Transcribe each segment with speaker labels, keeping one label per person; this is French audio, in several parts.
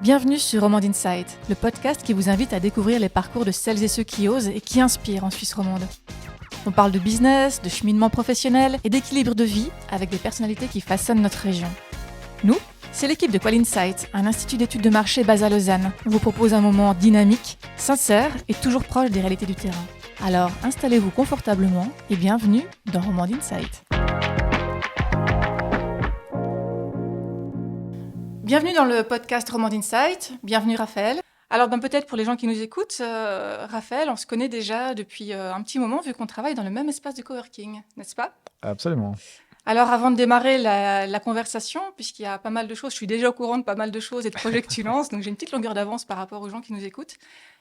Speaker 1: Bienvenue sur Romande Insight, le podcast qui vous invite à découvrir les parcours de celles et ceux qui osent et qui inspirent en Suisse romande. On parle de business, de cheminement professionnel et d'équilibre de vie avec des personnalités qui façonnent notre région. Nous, c'est l'équipe de Qual Insight, un institut d'études de marché basé à Lausanne. On vous propose un moment dynamique, sincère et toujours proche des réalités du terrain. Alors installez-vous confortablement et bienvenue dans Romande Insight. Bienvenue dans le podcast Romande Insight. Bienvenue Raphaël. Alors peut-être pour les gens qui nous écoutent, Raphaël, on se connaît déjà depuis un petit moment vu qu'on travaille dans le même espace de coworking, n'est-ce pas ?
Speaker 2: Absolument.
Speaker 1: Alors avant de démarrer la conversation, puisqu'il y a pas mal de choses, je suis déjà au courant de pas mal de choses et de projets que tu lances, donc j'ai une petite longueur d'avance par rapport aux gens qui nous écoutent.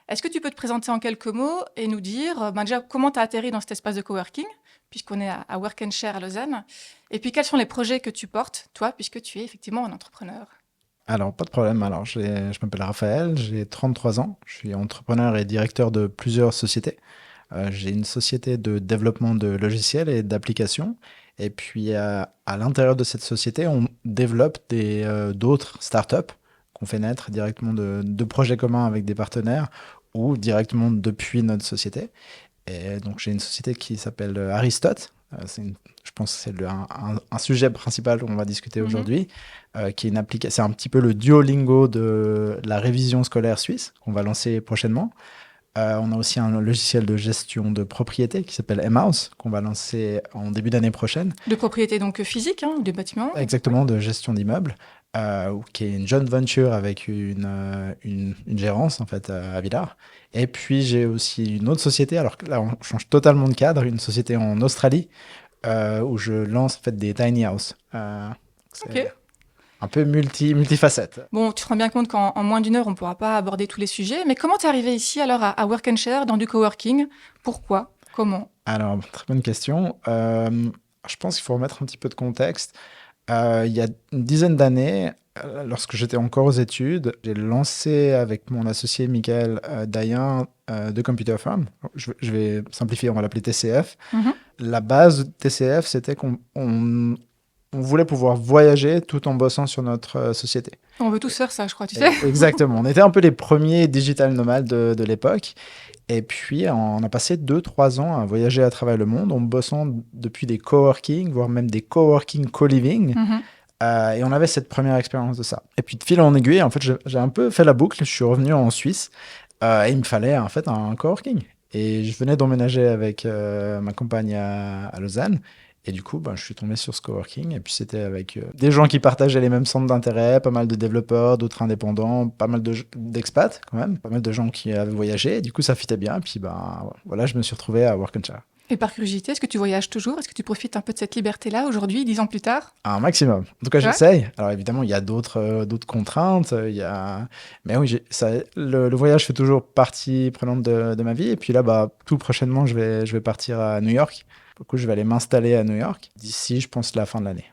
Speaker 1: Est-ce que tu peux te présenter en quelques mots et nous dire déjà comment tu as atterri dans cet espace de coworking, puisqu'on est à Work and Share à Lausanne, et puis quels sont les projets que tu portes, toi, puisque tu es effectivement un entrepreneur ?
Speaker 2: Alors, pas de problème. Alors, je m'appelle Raphaël, j'ai 33 ans. Je suis entrepreneur et directeur de plusieurs sociétés. J'ai une société de développement de logiciels et d'applications. Et puis, à l'intérieur de cette société, on développe d'autres startups qu'on fait naître directement de projets communs avec des partenaires ou directement depuis notre société. Et donc, j'ai une société qui s'appelle Aristote. Je pense que c'est un sujet principal dont on va discuter aujourd'hui, qui est c'est un petit peu le Duolingo de la révision scolaire suisse qu'on va lancer prochainement. On a aussi un logiciel de gestion de propriété qui s'appelle M-House qu'on va lancer en début d'année prochaine.
Speaker 1: De propriété donc physique, des bâtiments.
Speaker 2: Exactement, de gestion d'immeubles, qui est une joint venture avec une gérance en fait à Villars. Et puis j'ai aussi une autre société, alors là on change totalement de cadre, une société en Australie où je lance en fait des tiny house. C'est un peu multifacette.
Speaker 1: Bon, tu te rends bien compte qu'en moins d'une heure, on ne pourra pas aborder tous les sujets. Mais comment tu es arrivé ici alors à Work and Share, dans du coworking ? Pourquoi ? Comment ?
Speaker 2: Alors, très bonne question. Je pense qu'il faut remettre un petit peu de contexte. Il y a une dizaine d'années, lorsque j'étais encore aux études, j'ai lancé avec mon associé Michael Dayen de Computer Farm. Je vais simplifier, on va l'appeler TCF.
Speaker 1: Mm-hmm.
Speaker 2: La base de TCF, c'était qu'on voulait pouvoir voyager tout en bossant sur notre société.
Speaker 1: On veut tous faire ça, je crois, tu sais.
Speaker 2: Exactement. On était un peu les premiers digital nomades de l'époque. Et puis, on a passé 2-3 ans à voyager à travers le monde en bossant depuis des coworking, voire même des coworking co-living.
Speaker 1: Mm-hmm.
Speaker 2: Et on avait cette première expérience de ça. Et puis, de fil en aiguille, en fait, j'ai un peu fait la boucle. Je suis revenu en Suisse et il me fallait en fait un coworking. Et je venais d'emménager avec ma compagne à Lausanne. Et du coup, je suis tombé sur ce coworking. Et puis, c'était avec des gens qui partageaient les mêmes centres d'intérêt, pas mal de développeurs, d'autres indépendants, pas mal d'expats quand même, pas mal de gens qui avaient voyagé. Et du coup, ça fitait bien. Et puis, voilà, je me suis retrouvé à Work and Share.
Speaker 1: Et par curiosité, est-ce que tu voyages toujours ? Est-ce que tu profites un peu de cette liberté-là aujourd'hui, 10 ans plus tard ?
Speaker 2: Un maximum. En tout cas, j'essaye. Alors, évidemment, il y a d'autres contraintes. Mais oui, le voyage fait toujours partie prenante de ma vie. Et puis là, tout prochainement, je vais partir à New York. Du coup, je vais aller m'installer à New York d'ici, je pense, la fin de l'année.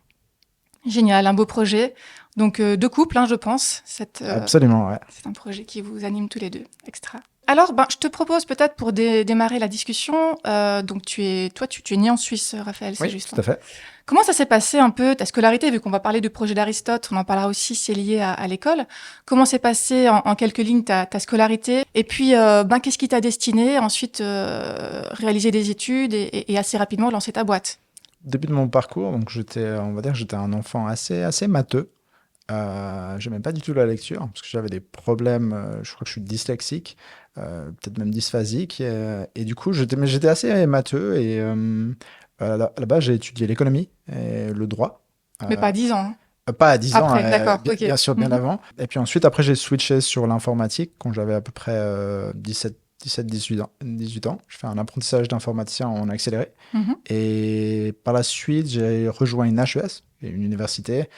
Speaker 1: Génial, un beau projet. Donc, de couple, je pense.
Speaker 2: Absolument, ouais.
Speaker 1: C'est un projet qui vous anime tous les deux. Extra. Alors, je te propose peut-être pour démarrer la discussion, donc tu es né en Suisse, Raphaël, c'est
Speaker 2: oui,
Speaker 1: juste.
Speaker 2: Tout à fait.
Speaker 1: Comment ça s'est passé un peu ta scolarité, vu qu'on va parler du projet d'Aristote, on en parlera aussi, c'est lié à l'école. Comment s'est passé en quelques lignes ta scolarité ? Et puis, qu'est-ce qui t'a destiné ensuite réaliser des études et assez rapidement lancer ta boîte ?
Speaker 2: Début de mon parcours, donc j'étais un enfant assez matheux. J'aimais pas du tout la lecture parce que j'avais des problèmes. Je crois que je suis dyslexique, peut-être même dysphasique. Et du coup, j'étais assez matheux. Et là-bas, j'ai étudié l'économie et le droit.
Speaker 1: Mais pas à 10 ans.
Speaker 2: Pas à 10
Speaker 1: après,
Speaker 2: ans,
Speaker 1: d'accord, okay.
Speaker 2: Bien sûr, bien avant. Et puis ensuite, après, j'ai switché sur l'informatique quand j'avais à peu près 17-18 ans. Je fais un apprentissage d'informaticien en accéléré. Et par la suite, j'ai rejoint une HES, une université,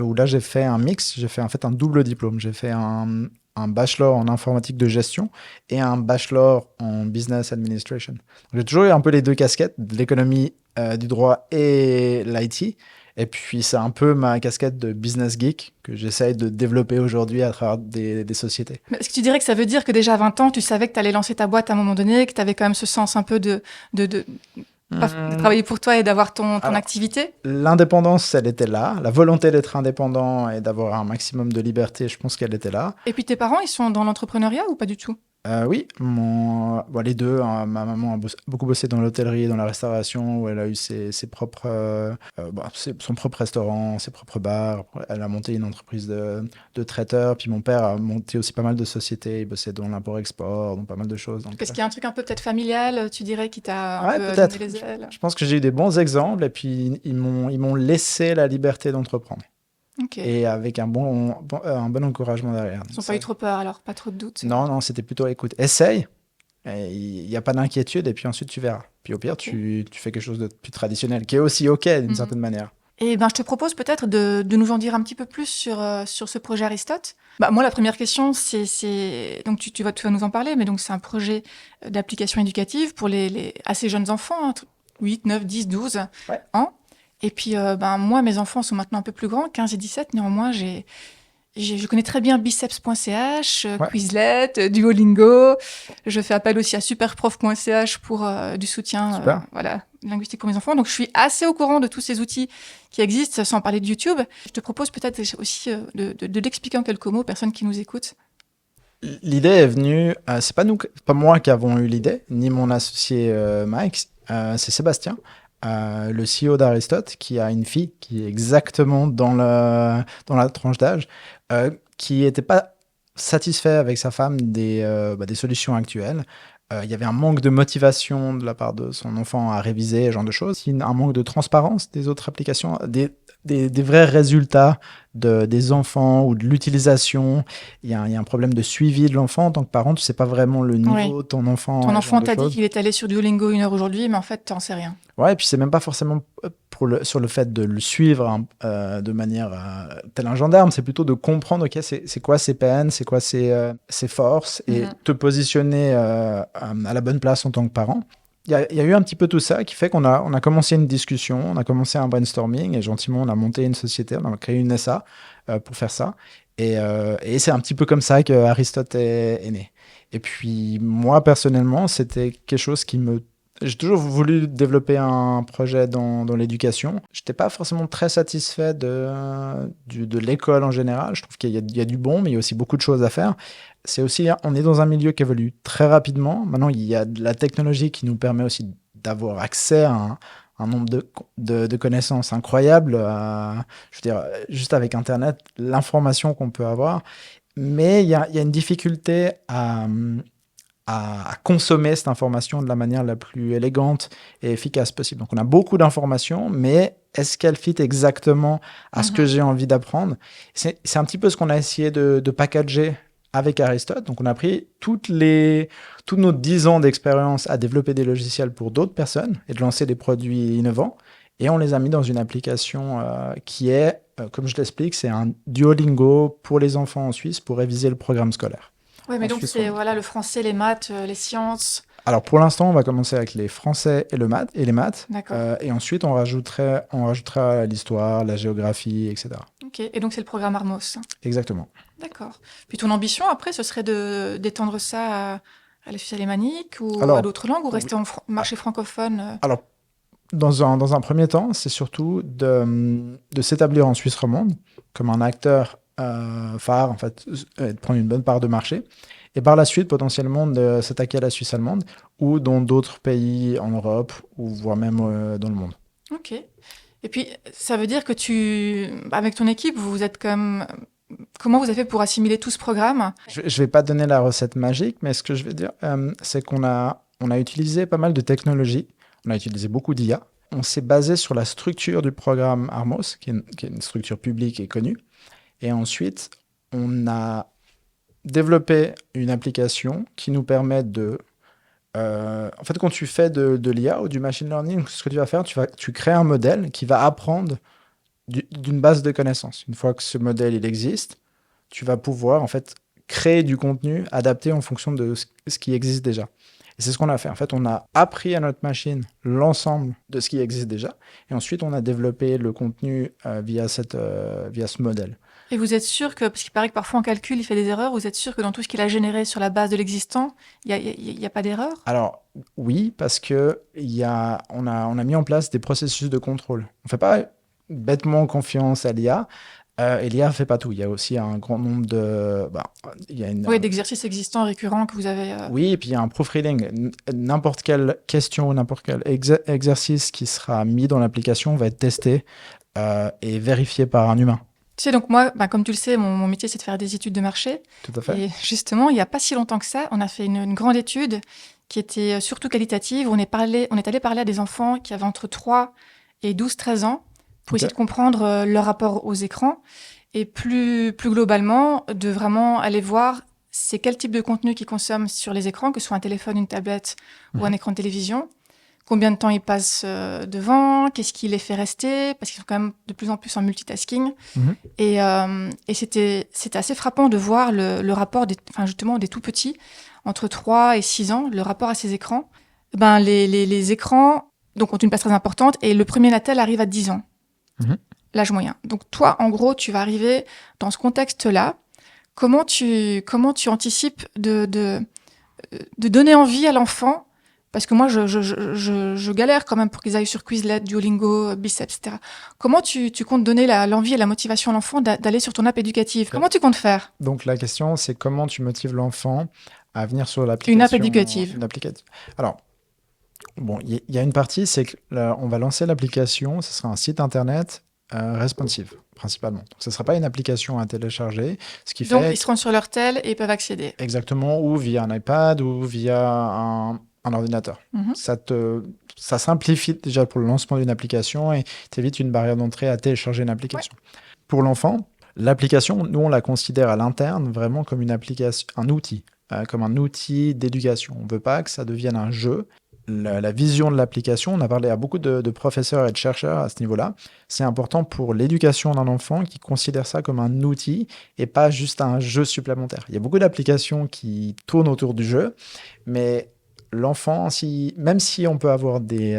Speaker 2: où là, j'ai fait un mix. J'ai fait en fait un double diplôme. J'ai fait un bachelor en informatique de gestion et un bachelor en business administration. Donc, j'ai toujours eu un peu les deux casquettes, de l'économie, du droit et l'IT. Et puis, c'est un peu ma casquette de business geek que j'essaye de développer aujourd'hui à travers des sociétés.
Speaker 1: Mais est-ce que tu dirais que ça veut dire que déjà à 20 ans, tu savais que tu allais lancer ta boîte à un moment donné, que tu avais quand même ce sens un peu De travailler pour toi et d'avoir ton
Speaker 2: Alors,
Speaker 1: activité?
Speaker 2: l'indépendance, elle était là. La volonté d'être indépendant et d'avoir un maximum de liberté, je pense qu'elle était là.
Speaker 1: Et puis tes parents, ils sont dans l'entrepreneuriat ou pas du tout?
Speaker 2: Oui, les deux, hein. Ma maman a beaucoup bossé dans l'hôtellerie, dans la restauration, où elle a eu ses propres, son propre restaurant, ses propres bars. Elle a monté une entreprise de traiteur. Puis mon père a monté aussi pas mal de sociétés. Il bossait dans l'import-export, dans pas mal de choses. Donc,
Speaker 1: Est-ce qu'il y a un truc un peu peut-être familial, tu dirais, qui t'a un
Speaker 2: ouais,
Speaker 1: peu
Speaker 2: peut-être.
Speaker 1: donné les ailes?
Speaker 2: Je pense que j'ai eu des bons exemples et puis ils m'ont laissé la liberté d'entreprendre.
Speaker 1: Ok.
Speaker 2: Et avec un bon encouragement derrière.
Speaker 1: Ils
Speaker 2: Donc
Speaker 1: n'ont pas
Speaker 2: ça,
Speaker 1: eu trop peur, alors pas trop de doutes.
Speaker 2: non, non, c'était plutôt écoute, essaye. Il n'y a pas d'inquiétude et puis ensuite tu verras. Puis au pire,
Speaker 1: Ok.
Speaker 2: tu fais quelque chose de plus traditionnel, qui est aussi OK d'une
Speaker 1: Mhm.
Speaker 2: certaine manière.
Speaker 1: Et ben, je te propose peut-être de nous en dire un petit peu plus sur ce projet Aristote. Bah, moi, la première question, donc tu vas nous en parler, mais donc c'est un projet d'application éducative pour les assez jeunes enfants, hein, 8, 9, 10, 12
Speaker 2: Ouais.
Speaker 1: ans. Et puis, moi, mes enfants sont maintenant un peu plus grands, 15 et 17. Néanmoins, je connais très bien biceps.ch,
Speaker 2: Ouais.
Speaker 1: Quizlet, Duolingo. Je fais appel aussi à superprof.ch pour du soutien
Speaker 2: Super.
Speaker 1: linguistique pour mes enfants. Donc, je suis assez au courant de tous ces outils qui existent, sans parler de YouTube. Je te propose peut-être aussi de l'expliquer en quelques mots aux personnes qui nous écoutent.
Speaker 2: L'idée est venue, c'est pas moi qui avons eu l'idée, ni mon associé Mike, c'est Sébastien, le CEO d'Aristote, qui a une fille qui est exactement dans la tranche d'âge, qui n'était pas satisfait avec sa femme des solutions actuelles. Il y avait un manque de motivation de la part de son enfant à réviser, ce genre de choses. Un manque de transparence des autres applications, des vrais résultats des enfants ou de l'utilisation. Il y a un problème de suivi de l'enfant. En tant que parent, tu sais pas vraiment le niveau de ton enfant.
Speaker 1: Ton
Speaker 2: ce
Speaker 1: enfant
Speaker 2: genre de
Speaker 1: t'a dit
Speaker 2: choses.
Speaker 1: qu'il est allé sur Duolingo 1 heure aujourd'hui, mais en fait, t'en sais rien.
Speaker 2: Ouais, et puis c'est même pas forcément sur le fait de le suivre de manière tel un gendarme, c'est plutôt de comprendre, ok, c'est quoi ses peines, c'est quoi ses forces, et te positionner à la bonne place en tant que parent. Il y a eu un petit peu tout ça qui fait qu'on a commencé une discussion, on a commencé un brainstorming, et gentiment on a monté une société, on a créé une SA pour faire ça. Et c'est un petit peu comme ça que Aristote est né. Et puis moi personnellement, c'était quelque chose j'ai toujours voulu développer un projet dans l'éducation. Je n'étais pas forcément très satisfait de l'école en général. Je trouve qu'il y a du bon, mais il y a aussi beaucoup de choses à faire. On est dans un milieu qui évolue très rapidement. Maintenant, il y a de la technologie qui nous permet aussi d'avoir accès à un nombre de connaissances incroyables. Je veux dire, juste avec Internet, l'information qu'on peut avoir. Mais il y a une difficulté à consommer cette information de la manière la plus élégante et efficace possible. Donc on a beaucoup d'informations, mais est-ce qu'elles fit exactement à ce que j'ai envie d'apprendre? C'est un petit peu ce qu'on a essayé de packager avec Aristote. Donc on a pris tous nos 10 ans d'expérience à développer des logiciels pour d'autres personnes et de lancer des produits innovants. Et on les a mis dans une application qui est, comme je l'explique, c'est un Duolingo pour les enfants en Suisse pour réviser le programme scolaire.
Speaker 1: Oui, mais donc
Speaker 2: Suisse
Speaker 1: c'est
Speaker 2: romande.
Speaker 1: le français, les maths, les sciences.
Speaker 2: Alors pour l'instant, on va commencer avec les français et les maths.
Speaker 1: D'accord.
Speaker 2: Et ensuite, on rajoutera l'histoire, la géographie, etc.
Speaker 1: Ok. Et donc c'est le programme Armos.
Speaker 2: Exactement.
Speaker 1: D'accord. Puis ton ambition après, ce serait d'étendre ça à la Suisse alémanique ou à
Speaker 2: Alors,
Speaker 1: d'autres langues ou rester en marché francophone?
Speaker 2: alors dans un premier temps, c'est surtout de s'établir en Suisse romande comme un acteur phare, en fait, et de prendre une bonne part de marché. Et par la suite, potentiellement, de s'attaquer à la Suisse allemande ou dans d'autres pays en Europe ou voire même dans le monde.
Speaker 1: Ok. Et puis ça veut dire que avec ton équipe, vous êtes comme... Comment vous avez fait pour assimiler tout ce programme?
Speaker 2: Je ne vais pas donner la recette magique, mais ce que je vais dire, c'est qu'on a utilisé pas mal de technologies. On a utilisé beaucoup d'IA. On s'est basé sur la structure du programme Armos, qui est une structure publique et connue. Et ensuite, on a développé une application qui nous permet en fait, quand tu fais de l'IA ou du machine learning, ce que tu vas faire, tu crées un modèle qui va apprendre d'une base de connaissances. Une fois que ce modèle il existe, tu vas pouvoir en fait créer du contenu adapté en fonction de ce qui existe déjà. Et c'est ce qu'on a fait. En fait, on a appris à notre machine l'ensemble de ce qui existe déjà, et ensuite on a développé le contenu via ce modèle.
Speaker 1: Et vous êtes sûr que, parce qu'il paraît que parfois en calcul, il fait des erreurs, vous êtes sûr que dans tout ce qu'il a généré sur la base de l'existant, il y a pas d'erreur?
Speaker 2: Alors, oui, parce que on a mis en place des processus de contrôle. On ne fait pas bêtement confiance à l'IA. Et l'IA ne fait pas tout. Il y a aussi un grand nombre de... il y a
Speaker 1: Oui, d'exercices existants récurrents que vous avez...
Speaker 2: Oui, et puis il y a un proofreading. N'importe quelle question ou n'importe quel exercice qui sera mis dans l'application va être testé et vérifié par un humain.
Speaker 1: Tu sais, donc moi, comme tu le sais, mon métier, c'est de faire des études de marché.
Speaker 2: Tout à fait.
Speaker 1: Et justement, il n'y a pas si longtemps que ça, on a fait une grande étude qui était surtout qualitative. On est allé parler à des enfants qui avaient entre 3 et 12-13 ans pour essayer de comprendre leur rapport aux écrans. Et plus globalement, de vraiment aller voir c'est quel type de contenu qu'ils consomment sur les écrans, que ce soit un téléphone, une tablette ou un écran de télévision. Combien de temps ils passent devant, qu'est-ce qui les fait rester, parce qu'ils sont quand même de plus en plus en multitasking. Et c'était assez frappant de voir le rapport justement des tout petits, entre 3 et 6 ans, le rapport à ces écrans. Les écrans donc, ont une place très importante et le premier Natel arrive à 10 ans, l'âge moyen. Donc toi, en gros, tu vas arriver dans ce contexte-là. Comment tu anticipes de donner envie à l'enfant? Parce que moi, je galère quand même pour qu'ils aillent sur Quizlet, Duolingo, Biceps, etc. Comment tu comptes donner l'envie et la motivation à l'enfant d'aller sur ton app éducative? Comment tu comptes faire?
Speaker 2: Donc la question, c'est comment tu motives l'enfant à venir sur l'application.
Speaker 1: Une app éducative.
Speaker 2: Alors, bon, il y a une partie, c'est qu'on va lancer l'application, ce sera un site internet responsive, principalement. Donc ce ne sera pas une application à télécharger.
Speaker 1: Donc ils seront sur leur tel et ils peuvent accéder.
Speaker 2: Exactement, ou via un iPad ou via un ordinateur. Ça simplifie déjà pour le lancement d'une application et t'évite une barrière d'entrée à télécharger une application. Ouais. Pour l'enfant, l'application, nous, on la considère à l'interne vraiment comme une application, un outil, comme un outil d'éducation. On ne veut pas que ça devienne un jeu. La vision de l'application, on a parlé à beaucoup de professeurs et de chercheurs à ce niveau-là. C'est important pour l'éducation d'un enfant qui considère ça comme un outil et pas juste un jeu supplémentaire. Il y a beaucoup d'applications qui tournent autour du jeu, mais l'enfant, même si on peut avoir des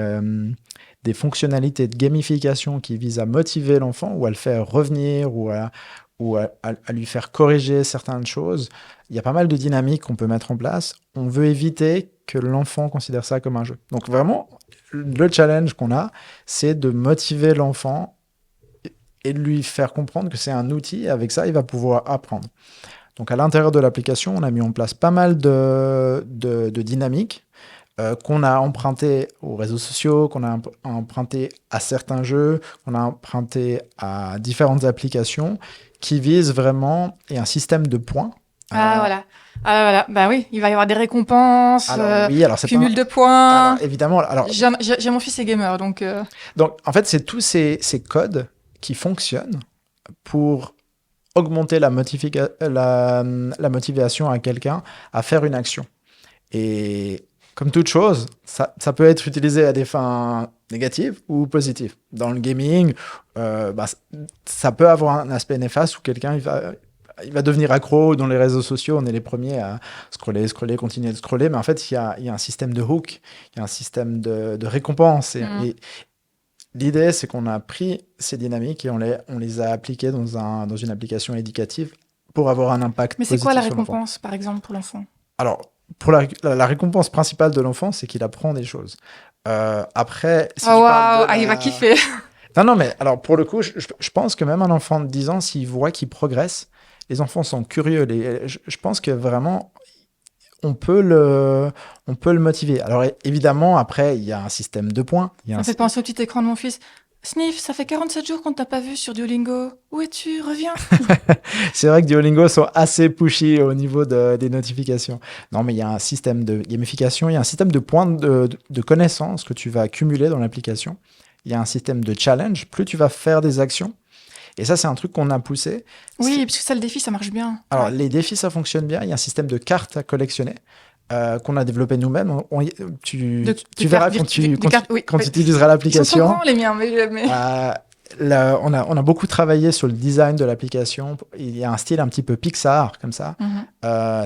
Speaker 2: fonctionnalités de gamification qui visent à motiver l'enfant ou à le faire revenir ou à lui faire corriger certaines choses, il y a pas mal de dynamiques qu'on peut mettre en place. On veut éviter que l'enfant considère ça comme un jeu. Donc vraiment, le challenge qu'on a, c'est de motiver l'enfant et de lui faire comprendre que c'est un outil et avec ça, il va pouvoir apprendre. Donc à l'intérieur de l'application, on a mis en place pas mal de dynamiques qu'on a emprunté aux réseaux sociaux, qu'on a emprunté à certains jeux, qu'on a emprunté à différentes applications qui visent vraiment, et un système de points.
Speaker 1: Voilà. Bah oui, il va y avoir des récompenses, cumul de points.
Speaker 2: Alors, évidemment.
Speaker 1: J'ai mon fils est gamer, donc...
Speaker 2: Donc, en fait, c'est tous ces codes qui fonctionnent pour augmenter la motivation à quelqu'un à faire une action. Et comme toute chose, ça peut être utilisé à des fins négatives ou positives. Dans le gaming, ça peut avoir un aspect néfaste où quelqu'un il va devenir accro. Dans les réseaux sociaux, on est les premiers à scroller, continuer de scroller. Mais en fait, il y a un système de hook, il y a un système de récompense. Et l'idée, c'est qu'on a pris ces dynamiques et on les a appliquées dans une application éducative pour avoir un impact positif.
Speaker 1: Mais c'est quoi la récompense, par exemple, pour l'enfant?
Speaker 2: Alors, pour la récompense principale de l'enfant, c'est qu'il apprend des choses. Après, si
Speaker 1: il va kiffer.
Speaker 2: Non, mais alors pour le coup, je pense que même un enfant de 10 ans, s'il voit qu'il progresse, les enfants sont curieux. Je pense que vraiment, on peut le motiver. Alors évidemment, après, il y a un système de points.
Speaker 1: Ça me fait penser au petit écran de mon fils. Sniff, ça fait 47 jours qu'on ne t'a pas vu sur Duolingo. Où es-tu? Reviens.
Speaker 2: C'est vrai que Duolingo sont assez pushy au niveau des notifications. Non, mais il y a un système de gamification, il y a un système de points de connaissances que tu vas accumuler dans l'application. Il y a un système de challenge. Plus tu vas faire des actions. Et ça, c'est un truc qu'on a poussé.
Speaker 1: Oui, parce que ça, le défi, ça marche bien.
Speaker 2: Alors, les défis, ça fonctionne bien. Il y a un système de cartes à collectionner. Qu'on a développé nous-mêmes. Tu verras quand tu utiliseras l'application.
Speaker 1: Ils sont grands, les miens, mais...
Speaker 2: on a beaucoup travaillé sur le design de l'application. Il y a un style un petit peu Pixar, comme ça.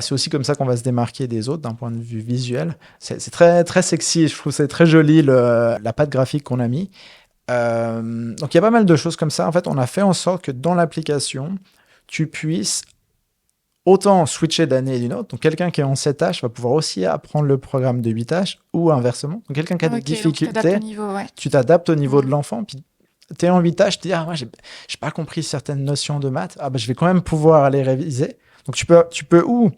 Speaker 2: C'est aussi comme ça qu'on va se démarquer des autres d'un point de vue visuel. C'est très, très sexy. Je trouve que c'est très joli, la patte graphique qu'on a mis. Donc, il y a pas mal de choses comme ça. En fait, on a fait en sorte que dans l'application, tu puisses autant switcher d'année d'une autre. Donc, quelqu'un qui est en 7H va pouvoir aussi apprendre le programme de 8H ou inversement. Donc, quelqu'un qui a des difficultés, tu t'adaptes au niveau de l'enfant. Puis, tu es en 8H, tu te dis, moi, j'ai pas compris certaines notions de maths. Je vais quand même pouvoir aller réviser. Donc, tu peux ou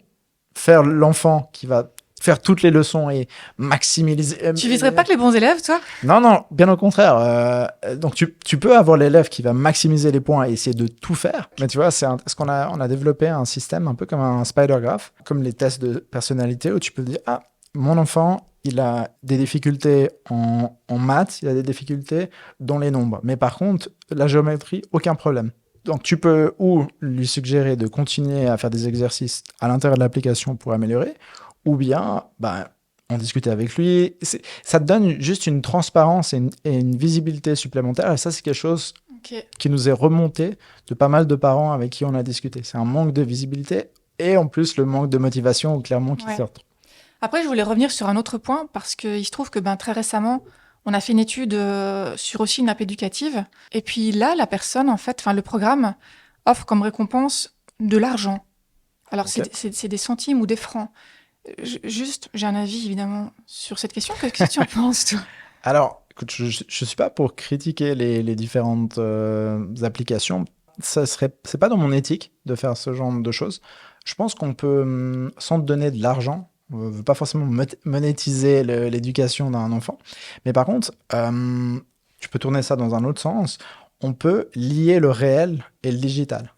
Speaker 2: faire l'enfant qui va faire toutes les leçons et maximiser.
Speaker 1: Tu viserais pas que les bons élèves, toi?
Speaker 2: Non, bien au contraire. Donc, tu peux avoir l'élève qui va maximiser les points et essayer de tout faire. Mais tu vois, on a développé un système un peu comme un spider graph, comme les tests de personnalité, où tu peux dire, mon enfant, il a des difficultés en maths, il a des difficultés dans les nombres. Mais par contre, la géométrie, aucun problème. Donc, tu peux ou lui suggérer de continuer à faire des exercices à l'intérieur de l'application pour améliorer, ou bien en discuter avec lui. Ça te donne juste une transparence et une visibilité supplémentaire. Et ça, c'est quelque chose qui nous est remonté de pas mal de parents avec qui on a discuté. C'est un manque de visibilité et en plus le manque de motivation clairement qui sortent.
Speaker 1: Après, je voulais revenir sur un autre point parce qu'il se trouve que très récemment, on a fait une étude sur aussi une app éducative. Et puis là, la personne, en fait, le programme offre comme récompense de l'argent. Alors, c'est des centimes ou des francs. J'ai un avis, évidemment, sur cette question. Qu'est-ce que tu en penses, toi?
Speaker 2: Alors, écoute, je ne suis pas pour critiquer les différentes applications. C'est pas dans mon éthique de faire ce genre de choses. Je pense qu'on peut, sans te donner de l'argent, on ne veut pas forcément monétiser l'éducation d'un enfant. Mais par contre, tu peux tourner ça dans un autre sens. On peut lier le réel et le digital.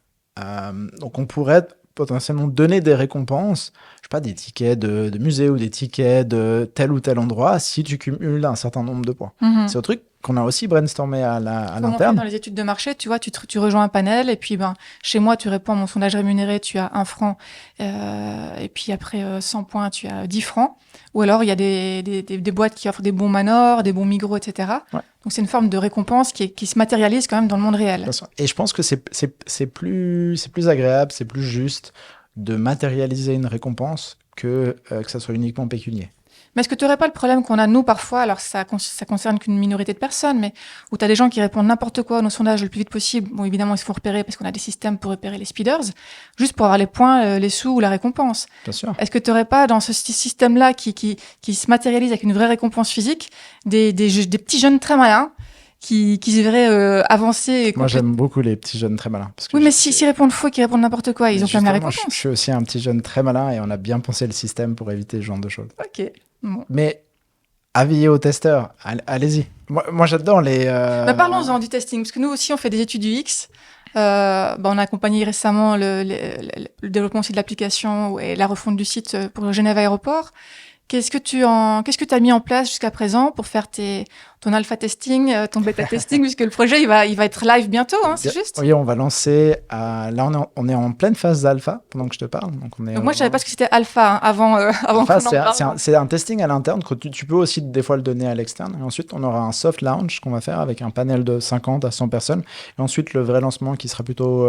Speaker 2: Donc, on pourrait potentiellement donner des récompenses, je sais pas, des tickets de musée ou des tickets de tel ou tel endroit si tu cumules un certain nombre de points. C'est un truc qu'on a aussi brainstormé à l'interne.
Speaker 1: Dans les études de marché, tu vois, tu rejoins un panel et puis chez moi, tu réponds à mon sondage rémunéré, tu as 1 franc et puis après 100 points, tu as 10 francs. Ou alors, il y a des boîtes qui offrent des bons Manor, des bons Migros, etc. Ouais. Donc, c'est une forme de récompense qui se matérialise quand même dans le monde réel.
Speaker 2: Et je pense que c'est plus agréable, c'est plus juste de matérialiser une récompense que ça soit uniquement pécunier.
Speaker 1: Mais est-ce que tu n'aurais pas le problème qu'on a, nous, parfois, alors ça concerne qu'une minorité de personnes, mais où tu as des gens qui répondent n'importe quoi à nos sondages le plus vite possible. Bon, évidemment, ils se font repérer parce qu'on a des systèmes pour repérer les speeders, juste pour avoir les points, les sous ou la récompense.
Speaker 2: Bien sûr.
Speaker 1: Est-ce que tu n'aurais pas, dans ce système-là qui se matérialise avec une vraie récompense physique, des petits jeunes très malins qui devraient avancer.
Speaker 2: Moi, j'aime beaucoup les petits jeunes très malins. Parce que
Speaker 1: mais s'ils répondent faux et qu'ils répondent n'importe quoi, ils ont quand même la récompense.
Speaker 2: Je suis aussi un petit jeune très malin et on a bien pensé le système pour éviter ce genre de choses.
Speaker 1: Ok. Bon.
Speaker 2: Mais avis aux testeurs, allez-y. Moi j'adore les...
Speaker 1: Parlons-en du testing, parce que nous aussi, on fait des études UX. On a accompagné récemment le développement aussi de l'application et la refonte du site pour Genève Aéroport. Qu'est-ce que tu as mis en place jusqu'à présent pour faire ton alpha testing, ton bêta testing, puisque le projet il va être live bientôt, c'est juste?
Speaker 2: Oui, on va lancer. Là, on est en pleine phase d'alpha pendant que je te parle. Donc
Speaker 1: moi, je savais pas ce que c'était alpha avant.
Speaker 2: Alpha, c'est un testing à l'interne que tu peux aussi des fois le donner à l'externe. Et ensuite, on aura un soft launch qu'on va faire avec un panel de 50 à 100 personnes. Et ensuite, le vrai lancement qui sera plutôt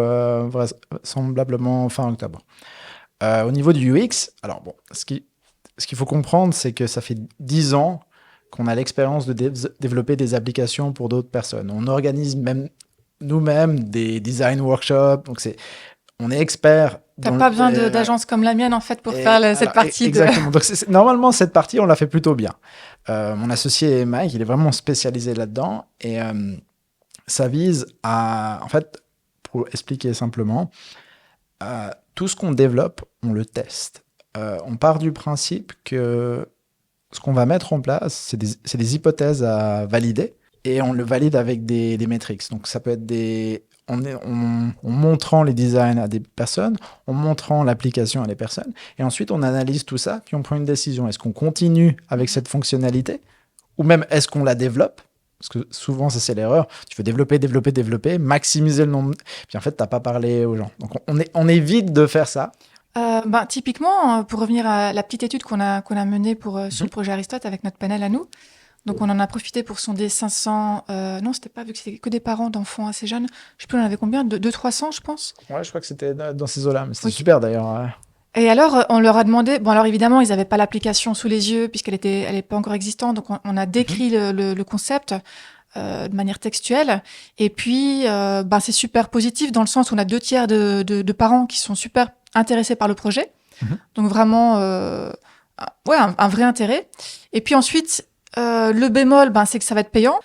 Speaker 2: vraisemblablement fin octobre. Au niveau du UX, alors bon, ce qu'il faut comprendre, c'est que ça fait 10 ans qu'on a l'expérience de développer des applications pour d'autres personnes. On organise même nous-mêmes des design workshops. Donc, on est expert.
Speaker 1: Tu n'as pas besoin d'agence comme la mienne, en fait, pour faire cette partie.
Speaker 2: Exactement. Donc, normalement, cette partie, on la fait plutôt bien. Mon associé Mike, il est vraiment spécialisé là-dedans. Et ça vise à... En fait, pour expliquer simplement, tout ce qu'on développe, on le teste. On part du principe que ce qu'on va mettre en place, c'est des hypothèses à valider et on le valide avec des métriques. Donc, ça peut être en montrant les designs à des personnes, en montrant l'application à des personnes et ensuite, on analyse tout ça puis on prend une décision. Est-ce qu'on continue avec cette fonctionnalité ou même est-ce qu'on la développe? Parce que souvent, ça, c'est l'erreur. Tu veux développer, maximiser le nombre. Puis en fait, tu n'as pas parlé aux gens. Donc, on évite de faire ça.
Speaker 1: Typiquement, pour revenir à la petite étude qu'on a menée sur le projet Aristote avec notre panel à nous, donc on en a profité pour sonder 500... non, c'était pas, vu que c'était que des parents d'enfants assez jeunes. Je sais plus, on en avait combien? 200-300, je pense?
Speaker 2: Ouais, je crois que c'était dans ces eaux-là, mais c'était super d'ailleurs. Ouais.
Speaker 1: Et alors, on leur a demandé... Bon, alors évidemment, ils n'avaient pas l'application sous les yeux puisqu'elle n'est pas encore existante, donc on a décrit le concept. de manière textuelle. Et puis, c'est super positif dans le sens où on a 2/3 de parents qui sont super intéressés par le projet. Donc vraiment, un vrai intérêt. Et puis ensuite, le bémol, c'est que ça va être payant.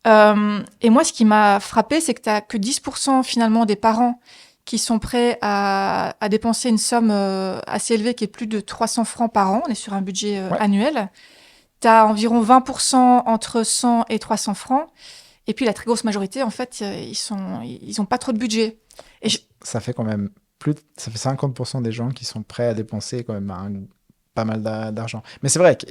Speaker 1: Et moi, ce qui m'a frappé, c'est que tu n'as que 10% finalement des parents qui sont prêts à dépenser une somme assez élevée qui est plus de 300 francs par an. On est sur un budget annuel. Tu as environ 20% entre 100 et 300 francs. Et puis la très grosse majorité, en fait, ils ont pas trop de budget. Et
Speaker 2: ça fait quand même ça fait 50% des gens qui sont prêts à dépenser quand même pas mal d'argent. Mais c'est vrai que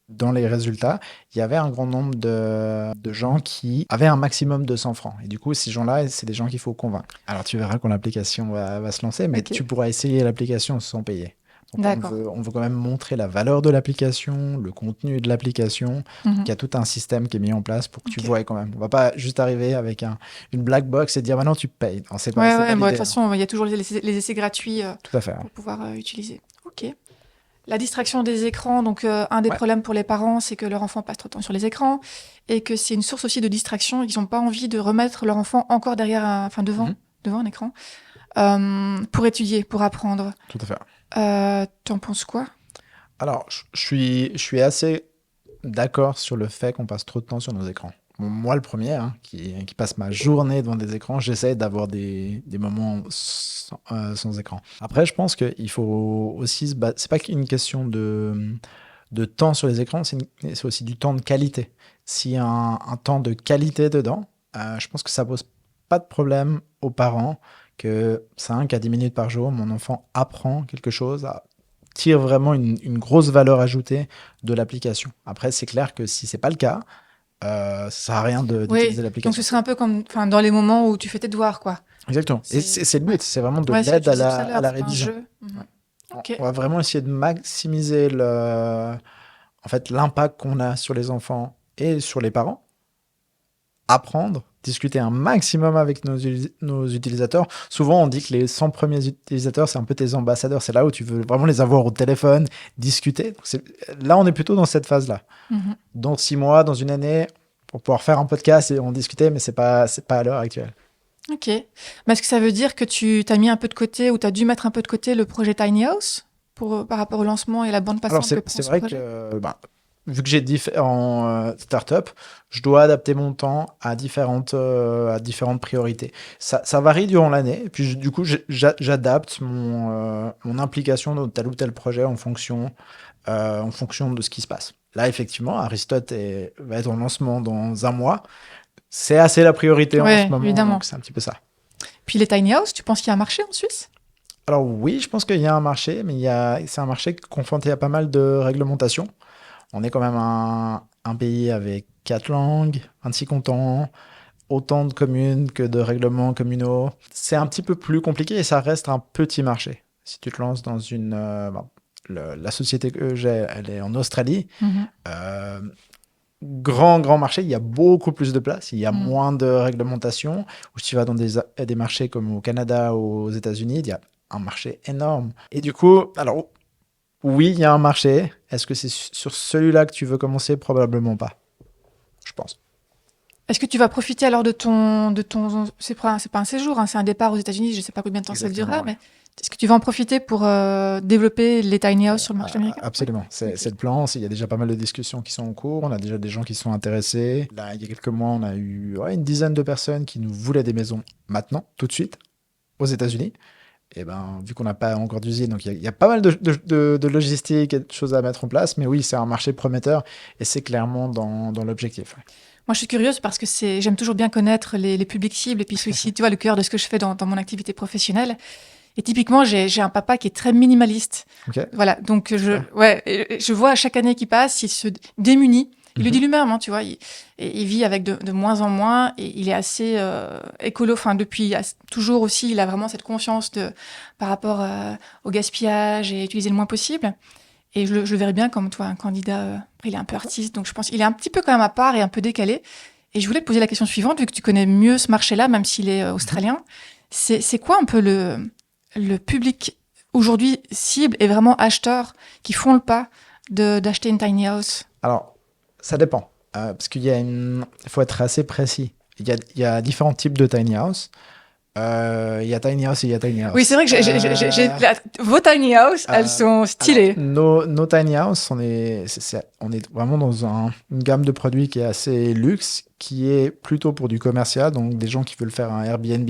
Speaker 2: dans les résultats, il y avait un grand nombre de gens qui avaient un maximum de 100 francs. Et du coup, ces gens-là, c'est des gens qu'il faut convaincre. Alors, tu verras quand l'application va se lancer, mais tu pourras essayer l'application sans payer. Donc, on veut quand même montrer la valeur de l'application, le contenu de l'application. Il y a tout un système qui est mis en place pour que tu vois quand même. On va pas juste arriver avec une black box et dire maintenant tu payes. Non, c'est pas
Speaker 1: de toute façon, il y a toujours les essais gratuits
Speaker 2: tout à fait,
Speaker 1: pour pouvoir utiliser. Ok. La distraction des écrans, donc un des problèmes pour les parents, c'est que leur enfant passe trop de temps sur les écrans et que c'est une source aussi de distraction. Ils n'ont pas envie de remettre leur enfant encore devant un écran pour étudier, pour apprendre.
Speaker 2: Tout à fait.
Speaker 1: T'en penses quoi?
Speaker 2: Alors, je suis assez d'accord sur le fait qu'on passe trop de temps sur nos écrans. Moi, le premier, qui passe ma journée devant des écrans, j'essaie d'avoir des moments sans écran. Après, je pense qu'il faut aussi c'est pas qu'une question de temps sur les écrans, c'est aussi du temps de qualité. S'il y a un temps de qualité dedans, je pense que ça pose pas de problème aux parents que 5 à 10 minutes par jour, mon enfant apprend quelque chose, tire vraiment une grosse valeur ajoutée de l'application. Après, c'est clair que si c'est pas le cas, ça sert à rien d'utiliser l'application.
Speaker 1: Donc ce serait un peu comme dans les moments où tu fais tes devoirs, quoi.
Speaker 2: Exactement. Et c'est le but, c'est vraiment de l'aide à la révision.
Speaker 1: Okay.
Speaker 2: On va vraiment essayer de maximiser l'impact qu'on a sur les enfants et sur les parents. Apprendre, discuter un maximum avec nos utilisateurs. Souvent, on dit que les 100 premiers utilisateurs, c'est un peu tes ambassadeurs. C'est là où tu veux vraiment les avoir au téléphone, discuter. Là, on est plutôt dans cette phase-là. Dans 6 mois, dans une année, pour pouvoir faire un podcast et en discuter, mais c'est pas à l'heure actuelle.
Speaker 1: Ok. Mais est-ce que ça veut dire que tu as mis un peu de côté ou tu as dû mettre un peu de côté le projet Tiny House par rapport au lancement et la bande passante?
Speaker 2: Alors, c'est vrai que vu que j'ai différents startups, je dois adapter mon temps à différentes priorités. Ça varie durant l'année. Et puis, du coup, j'adapte mon implication dans tel ou tel projet en fonction de ce qui se passe. Là, effectivement, Aristote va être en lancement dans 1 mois. C'est assez la priorité en ce moment.
Speaker 1: Évidemment.
Speaker 2: Donc c'est un petit peu ça.
Speaker 1: Puis les tiny house, tu penses qu'il y a un marché en Suisse?
Speaker 2: Alors oui, je pense qu'il y a un marché, mais c'est un marché confronté à pas mal de réglementations. On est quand même un pays avec 4 langues, 26 cantons, autant de communes que de règlements communaux. C'est un petit peu plus compliqué et ça reste un petit marché. Si tu te lances dans la société que j'ai, elle est en Australie. Grand marché, il y a beaucoup plus de place, il y a moins de réglementation. Ou si tu vas dans des marchés comme au Canada ou aux États-Unis, il y a un marché énorme. Et du coup, alors oui, il y a un marché. Est-ce que c'est sur celui-là que tu veux commencer? Probablement pas, je pense.
Speaker 1: Est-ce que tu vas profiter alors de ton c'est pas un séjour, c'est un départ aux États-Unis, je sais pas combien de temps ça durera, mais est-ce que tu vas en profiter pour développer les tiny house sur le marché américain?
Speaker 2: Absolument, c'est le plan. Il y a déjà pas mal de discussions qui sont en cours. On a déjà des gens qui sont intéressés. Là, il y a quelques mois, on a eu une dizaine de personnes qui nous voulaient des maisons maintenant, tout de suite, aux États-Unis. Et vu qu'on n'a pas encore d'usine, donc il y a pas mal de logistique et de choses à mettre en place. Mais oui, c'est un marché prometteur et c'est clairement dans l'objectif. Ouais.
Speaker 1: Moi, je suis curieuse parce que j'aime toujours bien connaître les publics cibles et puis c'est aussi, tu vois, le cœur de ce que je fais dans mon activité professionnelle. Et typiquement, j'ai un papa qui est très minimaliste.
Speaker 2: Okay.
Speaker 1: Voilà, donc je vois à chaque année qui passe, il se démunit. Il le dit lui-même, tu vois, il vit avec de moins en moins et il est assez écolo. Enfin, depuis toujours aussi, il a vraiment cette conscience par rapport au gaspillage et utiliser le moins possible. Et je le verrais bien comme toi, un candidat. Après, il est un peu artiste, donc je pense qu'il est un petit peu quand même à part et un peu décalé. Et je voulais te poser la question suivante, vu que tu connais mieux ce marché-là, même s'il est australien. C'est quoi un peu le public aujourd'hui cible et vraiment acheteur qui font le pas d'acheter une tiny house?
Speaker 2: Alors, ça dépend. parce il faut être assez précis. Il y a différents types de tiny house. Il y a tiny house et il y a tiny house.
Speaker 1: Oui, c'est vrai que vos tiny house, elles sont stylées.
Speaker 2: Nos tiny house, on est vraiment dans une gamme de produits qui est assez luxe, qui est plutôt pour du commercial, donc des gens qui veulent faire un Airbnb,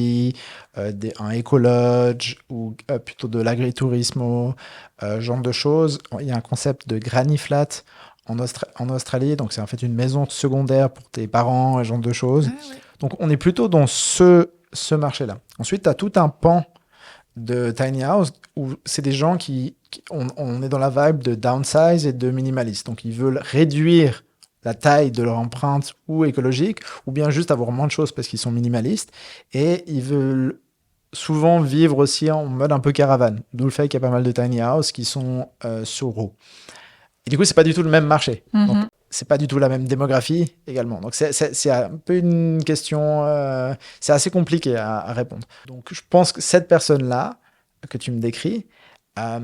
Speaker 2: un écolodge ou plutôt de l'agritourisme, genre de choses. Il y a un concept de granny flat en Australie, donc c'est en fait une maison secondaire pour tes parents, ce genre de choses.
Speaker 1: Ah, ouais.
Speaker 2: Donc on est plutôt dans ce marché-là. Ensuite, tu as tout un pan de tiny house où c'est des gens on est dans la vibe de downsize et de minimaliste. Donc ils veulent réduire la taille de leur empreinte ou écologique, ou bien juste avoir moins de choses parce qu'ils sont minimalistes. Et ils veulent souvent vivre aussi en mode un peu caravane. D'où le fait qu'il y a pas mal de tiny house qui sont sur roues. Et du coup, c'est pas du tout le même marché. Donc, c'est pas du tout la même démographie également. Donc, c'est un peu une question... c'est assez compliqué à répondre. Donc, je pense que cette personne-là que tu me décris, ça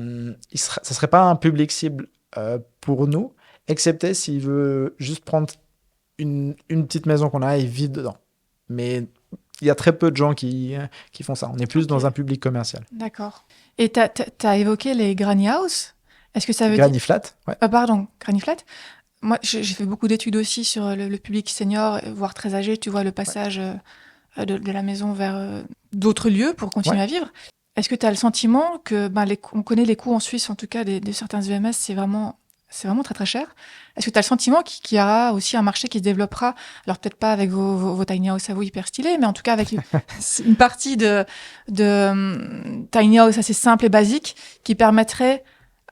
Speaker 2: serait pas un public cible pour nous, excepté s'il veut juste prendre une petite maison qu'on a et vivre dedans. Mais il y a très peu de gens qui font ça. On est plus dans un public commercial.
Speaker 1: D'accord. Et tu as évoqué les granny house. Est-ce que ça veut
Speaker 2: Granny flat, ouais.
Speaker 1: Pardon, granny flat. Moi, j'ai fait beaucoup d'études aussi sur le public senior, voire très âgé. Tu vois le passage de la maison vers d'autres lieux pour continuer à vivre. Est-ce que tu as le sentiment que, on connaît les coûts en Suisse, en tout cas, de certains EMS, c'est vraiment très très cher. Est-ce que tu as le sentiment qu'il y aura aussi un marché qui se développera, alors peut-être pas avec vos tiny house à vous hyper stylés, mais en tout cas avec une partie de tiny house assez simple et basique qui permettrait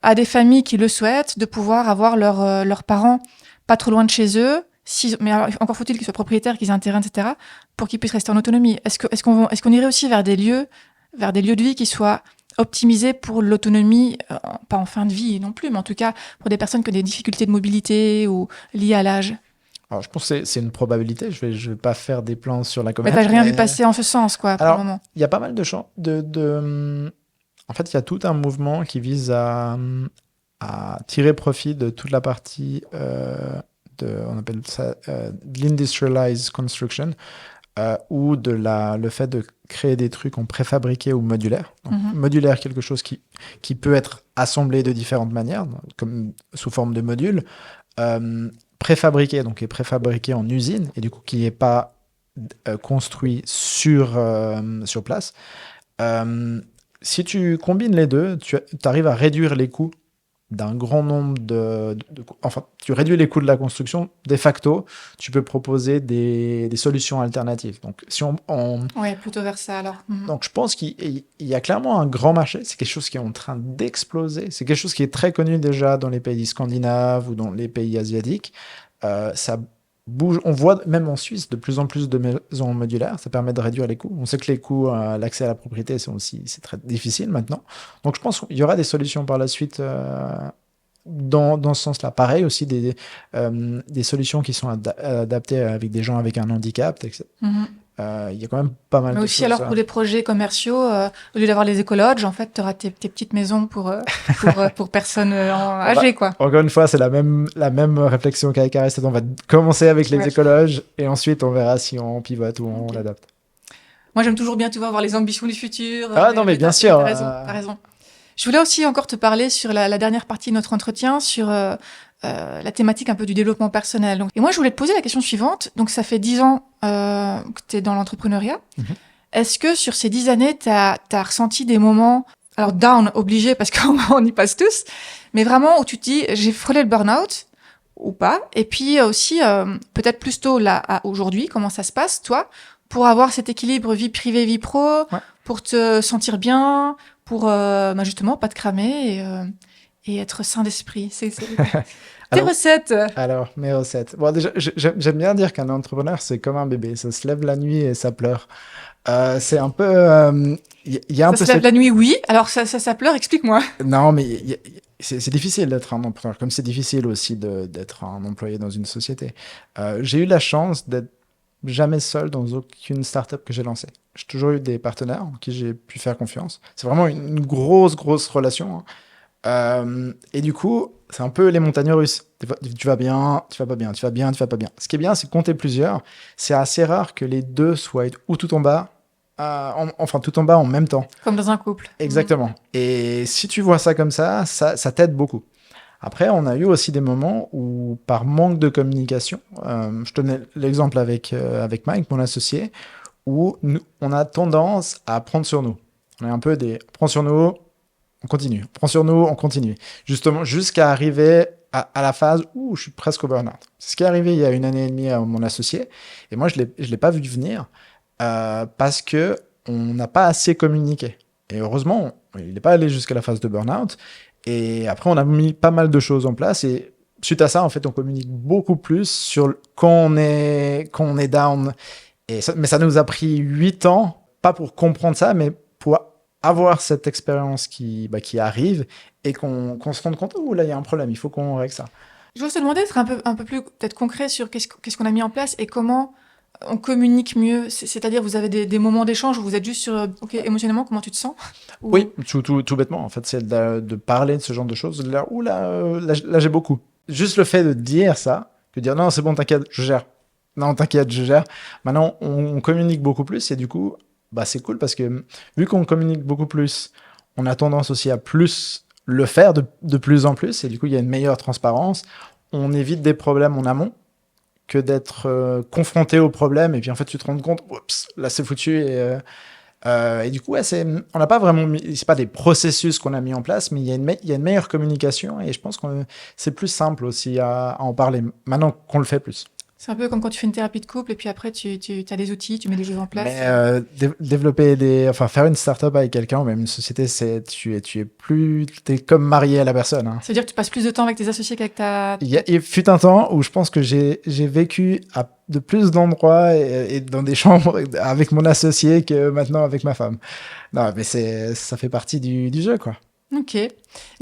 Speaker 1: à des familles qui le souhaitent de pouvoir avoir leurs parents pas trop loin de chez eux, mais alors, encore faut-il qu'ils soient propriétaires, qu'ils aient un terrain, etc., pour qu'ils puissent rester en autonomie. Est-ce qu'on irait aussi vers des lieux de vie qui soient optimisés pour l'autonomie, pas en fin de vie non plus, mais en tout cas pour des personnes qui ont des difficultés de mobilité ou liées à l'âge?
Speaker 2: Alors, je pense que c'est une probabilité. Je vais pas faire des plans sur la comète.
Speaker 1: Mais t'as rien vu passer en ce sens, quoi, pour le moment.
Speaker 2: Il y a pas mal de champs. En fait, il y a tout un mouvement qui vise à tirer profit de toute la partie on appelle ça de l'industrialized construction, ou le fait de créer des trucs en préfabriqué ou modulaire. Donc, modulaire, quelque chose qui peut être assemblé de différentes manières, comme sous forme de modules. Préfabriqué, donc est préfabriqué en usine, et du coup qui n'est pas construit sur place. Si tu combines les deux, tu arrives à réduire les coûts d'un grand nombre enfin, tu réduis les coûts de la construction. De facto, tu peux proposer des solutions alternatives. Donc, si
Speaker 1: Oui, plutôt vers ça, alors.
Speaker 2: Donc, je pense qu'il y a clairement un grand marché. C'est quelque chose qui est en train d'exploser. C'est quelque chose qui est très connu déjà dans les pays scandinaves ou dans les pays asiatiques. Ça bouge. On voit même en Suisse de plus en plus de maisons modulaires. Ça permet de réduire les coûts. On sait que les coûts, l'accès à la propriété, c'est très difficile maintenant. Donc, je pense qu'il y aura des solutions par la suite dans ce sens-là. Pareil aussi, des solutions qui sont adaptées avec des gens avec un handicap, etc. Il y a quand même pas mal de choses.
Speaker 1: Mais aussi, alors, pour des projets commerciaux, au lieu d'avoir les écologes, en fait, tu auras tes petites maisons pour personnes âgées, quoi.
Speaker 2: Encore une fois, c'est la même réflexion qu'avec Aristide. On va commencer avec les écologes et ensuite, on verra si on pivote ou on l'adapte.
Speaker 1: Moi, j'aime toujours bien voir les ambitions du futur.
Speaker 2: Non, mais bien sûr.
Speaker 1: T'as raison. Je voulais aussi encore te parler sur la dernière partie de notre entretien, sur la thématique un peu du développement personnel. Et moi, je voulais te poser la question suivante. Donc, ça fait 10 ans que tu es dans l'entrepreneuriat. Est-ce que sur ces 10 années, tu as ressenti des moments, alors down, obligé, parce qu'on y passe tous, mais vraiment où tu te dis, j'ai frôlé le burn-out ou pas? Et puis aussi, peut-être plus tôt, là, aujourd'hui, comment ça se passe, toi, pour avoir cet équilibre vie privée, vie pro, pour te sentir bien, pour justement pas te cramer et être sain d'esprit. Tes recettes.
Speaker 2: Alors, mes recettes. Bon, déjà, j'aime bien dire qu'un entrepreneur, c'est comme un bébé. Ça se lève la nuit et ça pleure. C'est un peu...
Speaker 1: ça se lève la nuit, oui. Alors, ça pleure, explique-moi.
Speaker 2: Non, mais c'est difficile d'être un entrepreneur, comme c'est difficile aussi d'être un employé dans une société. J'ai eu la chance d'être jamais seul dans aucune startup que j'ai lancée. J'ai toujours eu des partenaires en qui j'ai pu faire confiance. C'est vraiment une grosse relation. Et du coup, c'est un peu les montagnes russes. Des fois, tu vas bien, tu vas pas bien, tu vas bien, tu vas pas bien. Ce qui est bien, c'est que quand t'es plusieurs, c'est assez rare que les deux soient ou tout en bas, enfin tout en bas en même temps.
Speaker 1: Comme dans un couple.
Speaker 2: Exactement. Et si tu vois ça comme ça t'aide beaucoup. Après, on a eu aussi des moments où, par manque de communication, je te donne l'exemple avec Mike, mon associé, où on a tendance à prendre sur nous. On est un peu on prend sur nous, on continue. On prend sur nous, on continue. Justement, jusqu'à arriver à la phase où je suis presque au burn-out. C'est ce qui est arrivé il y a 1 année et demie à mon associé. Et moi, je l'ai pas vu venir parce que on n'a pas assez communiqué. Et heureusement, il n'est pas allé jusqu'à la phase de burn-out. Et après, on a mis pas mal de choses en place. Et suite à ça, en fait, on communique beaucoup plus sur quand on est down. Mais ça nous a pris 8 ans, pas pour comprendre ça, mais pour avoir cette expérience qui arrive et qu'on se rende compte, oh là, il y a un problème, il faut qu'on règle ça.
Speaker 1: Je veux te demander d'être un peu plus peut-être concret sur qu'est-ce qu'on a mis en place et comment on communique mieux. C'est-à-dire, vous avez des moments d'échange où vous êtes juste sur, OK, émotionnellement, comment tu te sens? Ou-
Speaker 2: Oui, tout bêtement, en fait, c'est de parler de ce genre de choses. De là, là, j'ai beaucoup. Juste le fait de dire ça, de dire non, c'est bon, t'inquiète, je gère. Non, t'inquiète, je gère. Maintenant, on communique beaucoup plus et du coup, bah, c'est cool parce que vu qu'on communique beaucoup plus, on a tendance aussi à plus le faire de plus en plus et du coup, il y a une meilleure transparence. On évite des problèmes en amont que d'être confronté au problème et puis en fait, tu te rends compte, oups, là, c'est foutu et du coup, ouais, on n'a pas vraiment c'est pas des processus qu'on a mis en place, mais il y a une meilleure communication et je pense que c'est plus simple aussi à en parler maintenant qu'on le fait plus.
Speaker 1: C'est un peu comme quand tu fais une thérapie de couple et puis après, tu as des outils, tu mets des choses en place.
Speaker 2: Mais développer enfin faire une start-up avec quelqu'un ou même une société, t'es comme marié à la personne. Hein.
Speaker 1: Ça veut dire que tu passes plus de temps avec tes associés qu'avec ta...
Speaker 2: Il fut un temps où je pense que j'ai vécu de plus d'endroits et dans des chambres avec mon associé que maintenant avec ma femme. Non, mais ça fait partie du jeu, quoi.
Speaker 1: Ok. Et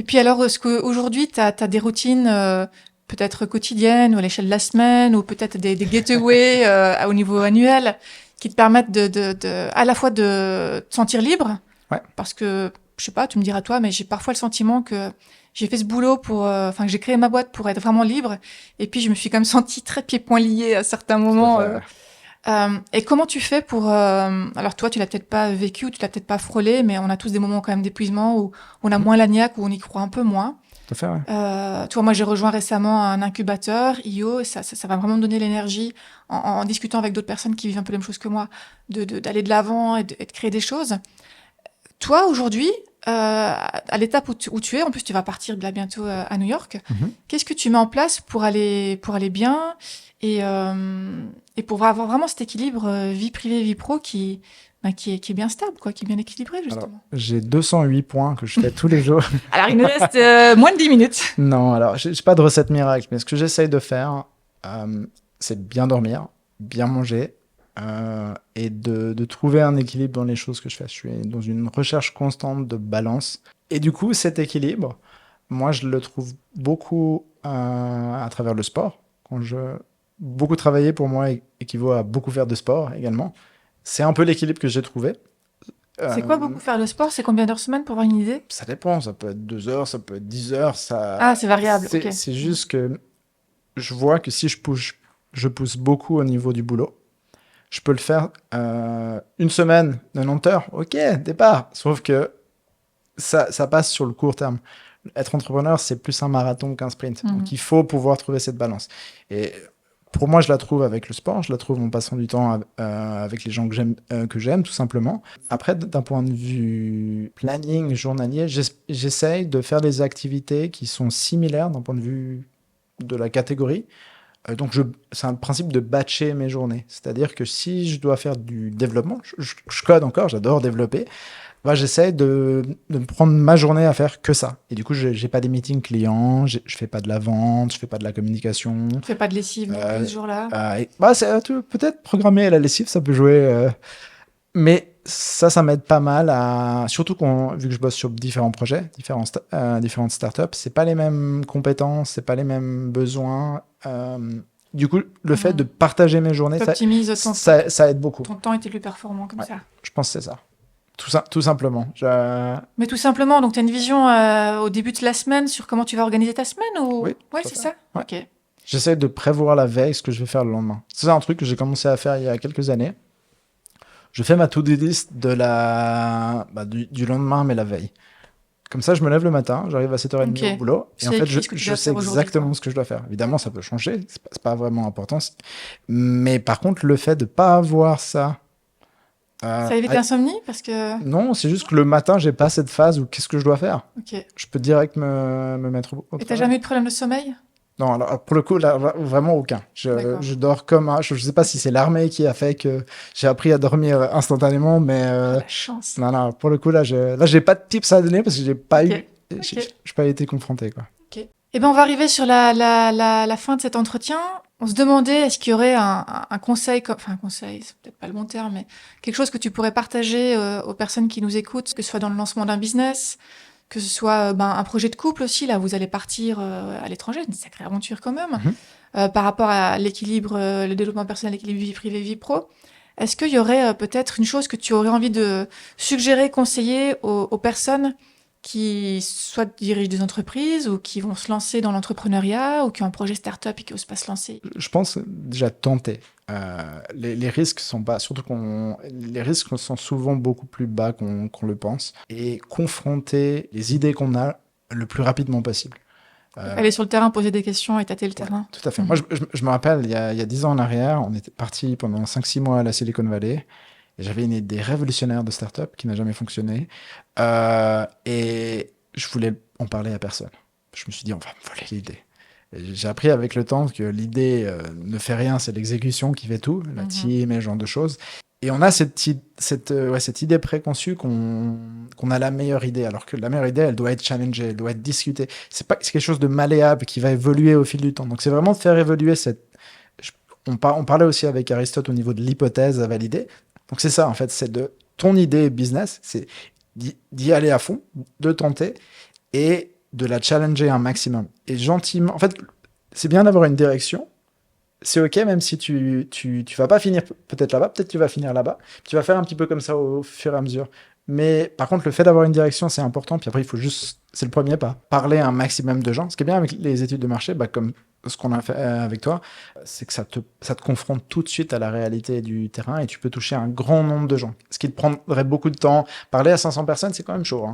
Speaker 1: puis alors, est-ce qu'aujourd'hui, tu as des routines peut-être quotidiennes ou à l'échelle de la semaine ou peut-être des getaways au niveau annuel qui te permettent à la fois de te sentir libre,
Speaker 2: Ouais.
Speaker 1: parce que, je sais pas, tu me diras toi, mais j'ai parfois le sentiment que j'ai fait ce boulot que j'ai créé ma boîte pour être vraiment libre et puis je me suis quand même sentie très pieds-poings liés à certains moments. Et comment tu fais pour... alors toi, tu l'as peut-être pas vécu ou tu l'as peut-être pas frôlé, mais on a tous des moments quand même d'épuisement où on a moins la niaque, où on y croit un peu moins.
Speaker 2: Tout à fait, ouais.
Speaker 1: Tu vois, moi, j'ai rejoint récemment un incubateur, IO, et ça va vraiment me donner l'énergie en discutant avec d'autres personnes qui vivent un peu les mêmes choses que moi, d'aller de l'avant et de créer des choses. Toi, aujourd'hui, à l'étape où tu es, en plus, tu vas partir là bientôt à New York, qu'est-ce que tu mets en place pour aller bien et pour avoir vraiment cet équilibre vie privée, vie pro qui est bien stable, quoi, qui est bien équilibré, justement.
Speaker 2: Alors, j'ai 208 points que je fais tous les jours.
Speaker 1: Alors, il nous reste moins de 10 minutes.
Speaker 2: Non, alors, j'ai pas de recette miracle, mais ce que j'essaye de faire, c'est bien dormir, bien manger, et de trouver un équilibre dans les choses que je fais. Je suis dans une recherche constante de balance. Et du coup, cet équilibre, moi, je le trouve beaucoup à travers le sport. Beaucoup travailler, pour moi, équivaut à beaucoup faire de sport également. C'est un peu l'équilibre que j'ai trouvé.
Speaker 1: C'est quoi beaucoup faire le sport? C'est combien d'heures semaine pour avoir une idée?
Speaker 2: Ça dépend, ça peut être 2 heures, ça peut être 10 heures.
Speaker 1: Ah, c'est variable, ok.
Speaker 2: C'est juste que je vois que si je pousse beaucoup au niveau du boulot, je peux le faire une semaine, 90 heures, ok, départ. Sauf que ça passe sur le court terme. Être entrepreneur, c'est plus un marathon qu'un sprint. Donc il faut pouvoir trouver cette balance. Et pour moi, je la trouve avec le sport, je la trouve en passant du temps avec les gens que j'aime, tout simplement. Après, d'un point de vue planning journalier, j'essaye de faire des activités qui sont similaires d'un point de vue de la catégorie. Donc, c'est un principe de batcher mes journées. C'est-à-dire que si je dois faire du développement, je code encore, j'adore développer. Moi, j'essaie de me prendre ma journée à faire que ça. Et du coup, je n'ai pas des meetings clients, je ne fais pas de la vente, je ne fais pas de la communication.
Speaker 1: Tu fais pas de lessive non plus ce jour-là?
Speaker 2: Peut-être programmer la lessive, ça peut jouer. Mais ça m'aide pas mal surtout vu que je bosse sur différents projets, différentes startups, c'est pas les mêmes compétences, c'est pas les mêmes besoins. Du coup, le fait de partager mes journées,
Speaker 1: T'optimises
Speaker 2: ça aide beaucoup.
Speaker 1: Ton temps était plus performant comme ça.
Speaker 2: Je pense que c'est ça. Tout simplement.
Speaker 1: Mais tout simplement, donc tu as une vision au début de la semaine sur comment tu vas organiser ta semaine ou...
Speaker 2: Oui,
Speaker 1: Ouais,
Speaker 2: tout à
Speaker 1: c'est
Speaker 2: fait.
Speaker 1: ça.
Speaker 2: Ouais.
Speaker 1: Ok.
Speaker 2: J'essaie de prévoir la veille ce que je vais faire le lendemain. C'est un truc que j'ai commencé à faire il y a quelques années. Je fais ma to-do list du lendemain, mais la veille. Comme ça, je me lève le matin, j'arrive à 7h30
Speaker 1: Ok.
Speaker 2: au boulot, et
Speaker 1: C'est
Speaker 2: en fait,
Speaker 1: écrit ce que tu
Speaker 2: je
Speaker 1: dois
Speaker 2: sais
Speaker 1: faire aujourd'hui,
Speaker 2: exactement
Speaker 1: quoi.
Speaker 2: ce que je dois faire. Évidemment, ça peut changer, c'est pas vraiment important. Mais par contre, le fait de pas avoir ça...
Speaker 1: Ça évite l'insomnie parce que...
Speaker 2: non, c'est juste que le matin, j'ai pas cette phase où qu'est-ce que je dois faire.
Speaker 1: Ok.
Speaker 2: Je peux direct me mettre au
Speaker 1: Et t'as
Speaker 2: travail.
Speaker 1: jamais eu de problème de sommeil?
Speaker 2: Non, alors pour le coup, là, vraiment aucun.
Speaker 1: D'accord.
Speaker 2: Je dors comme un... Je sais pas si c'est l'armée qui a fait que j'ai appris à dormir instantanément, mais
Speaker 1: La chance.
Speaker 2: non, pour le coup, là, j'ai pas de tips à donner parce que j'ai pas
Speaker 1: Ok.
Speaker 2: eu... J'ai pas été confronté, quoi.
Speaker 1: Ok. Eh ben, on va arriver sur la fin de cet entretien. On se demandait est-ce qu'il y aurait un conseil, enfin un conseil, c'est peut-être pas le bon terme, mais quelque chose que tu pourrais partager aux personnes qui nous écoutent, que ce soit dans le lancement d'un business, que ce soit un projet de couple aussi, là vous allez partir à l'étranger, une sacrée aventure quand même, par rapport à l'équilibre, le développement personnel, l'équilibre vie privée, vie pro. Est-ce qu'il y aurait peut-être une chose que tu aurais envie de suggérer, conseiller aux personnes qui soit dirigent des entreprises ou qui vont se lancer dans l'entrepreneuriat ou qui ont un projet start-up et qui n'osent pas se lancer?
Speaker 2: Je pense déjà tenter. Les risques sont pas, les risques sont souvent beaucoup plus bas qu'on le pense, et confronter les idées qu'on a le plus rapidement possible.
Speaker 1: Aller sur le terrain, poser des questions et tâter le terrain.
Speaker 2: Tout à fait. Moi, je me rappelle, il y a 10 ans en arrière, on était parti pendant 5-6 mois à la Silicon Valley. Et j'avais une idée révolutionnaire de start-up qui n'a jamais fonctionné. Et je voulais en parler à personne. Je me suis dit, on va me voler l'idée. Et j'ai appris avec le temps que l'idée ne fait rien, c'est l'exécution qui fait tout, la team et ce genre de choses. Et on a cette idée préconçue qu'on a la meilleure idée, alors que la meilleure idée, elle doit être challengée, elle doit être discutée. C'est quelque chose de malléable qui va évoluer au fil du temps. Donc c'est vraiment de faire évoluer on parlait aussi avec Aristote au niveau de l'hypothèse à valider. Donc c'est ça, en fait, c'est de ton idée business, c'est d'y aller à fond, de tenter et de la challenger un maximum. Et gentiment, en fait, c'est bien d'avoir une direction. C'est OK, même si tu vas pas finir peut-être là-bas, peut-être tu vas finir là-bas. Tu vas faire un petit peu comme ça au fur et à mesure. Mais par contre, le fait d'avoir une direction, c'est important. Puis après, il faut juste, c'est le premier pas, parler à un maximum de gens. Ce qui est bien avec les études de marché, comme ce qu'on a fait avec toi, c'est que ça te confronte tout de suite à la réalité du terrain et tu peux toucher un grand nombre de gens. Ce qui te prendrait beaucoup de temps. Parler à 500 personnes, c'est quand même chaud.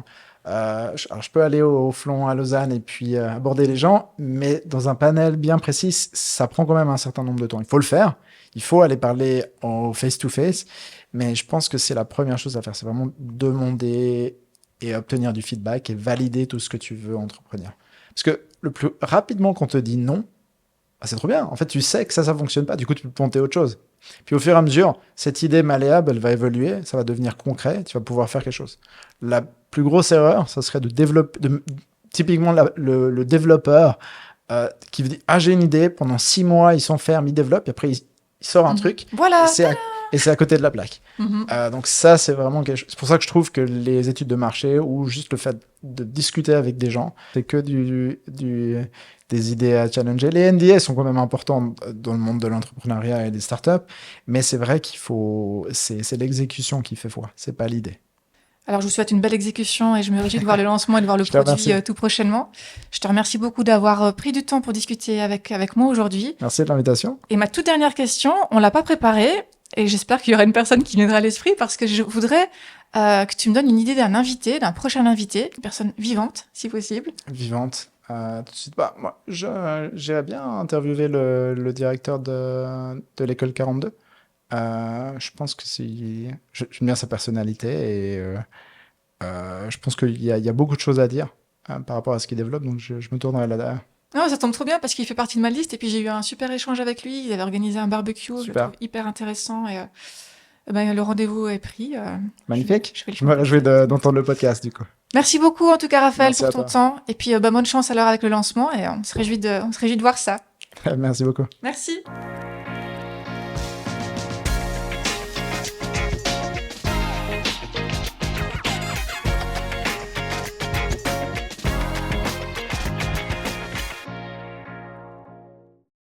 Speaker 2: Alors je peux aller au Flon à Lausanne et puis aborder les gens, mais dans un panel bien précis, ça prend quand même un certain nombre de temps. Il faut le faire, il faut aller parler au face-to-face, mais je pense que c'est la première chose à faire, c'est vraiment demander et obtenir du feedback et valider tout ce que tu veux entreprendre. Parce que le plus rapidement qu'on te dit non, c'est trop bien. En fait, tu sais que ça fonctionne pas. Du coup, tu peux tenter autre chose. Puis au fur et à mesure, cette idée malléable, elle va évoluer, ça va devenir concret, tu vas pouvoir faire quelque chose. La plus grosse erreur, ça serait de développer, typiquement le développeur qui dit j'ai une idée, pendant 6 mois, il s'enferme, il développe, et après il sort un truc,
Speaker 1: voilà.
Speaker 2: et c'est à côté de la plaque. Donc ça, c'est vraiment quelque chose. C'est pour ça que je trouve que les études de marché ou juste le fait de discuter avec des gens, c'est que des idées à challenger. Les NDA sont quand même importants dans le monde de l'entrepreneuriat et des startups, mais c'est vrai c'est l'exécution qui fait foi, c'est pas l'idée.
Speaker 1: Alors, je vous souhaite une belle exécution et je me réjouis de voir le lancement et de voir le produit tout prochainement. Je te remercie beaucoup d'avoir pris du temps pour discuter avec moi aujourd'hui.
Speaker 2: Merci de l'invitation.
Speaker 1: Et ma toute dernière question, on l'a pas préparée et j'espère qu'il y aura une personne qui viendra à l'esprit parce que je voudrais que tu me donnes une idée d'un prochain invité, une personne vivante, si possible.
Speaker 2: Vivante. Tout de suite, moi, j'irais bien interviewer le directeur de l'école 42. Je pense que j'aime bien sa personnalité et je pense qu'il y a beaucoup de choses à dire par rapport à ce qu'il développe, donc je me tournerai là-dedans.
Speaker 1: Non, ça tombe trop bien parce qu'il fait partie de ma liste et puis j'ai eu un super échange avec lui. Il avait organisé un barbecue, je le trouve hyper intéressant et le rendez-vous est pris.
Speaker 2: Magnifique. Je me réjouis d'entendre le podcast du coup.
Speaker 1: Merci beaucoup en tout cas Raphaël
Speaker 2: Merci
Speaker 1: pour ton temps et puis bonne chance alors avec le lancement et on se réjouit de voir ça.
Speaker 2: Merci beaucoup.
Speaker 1: Merci.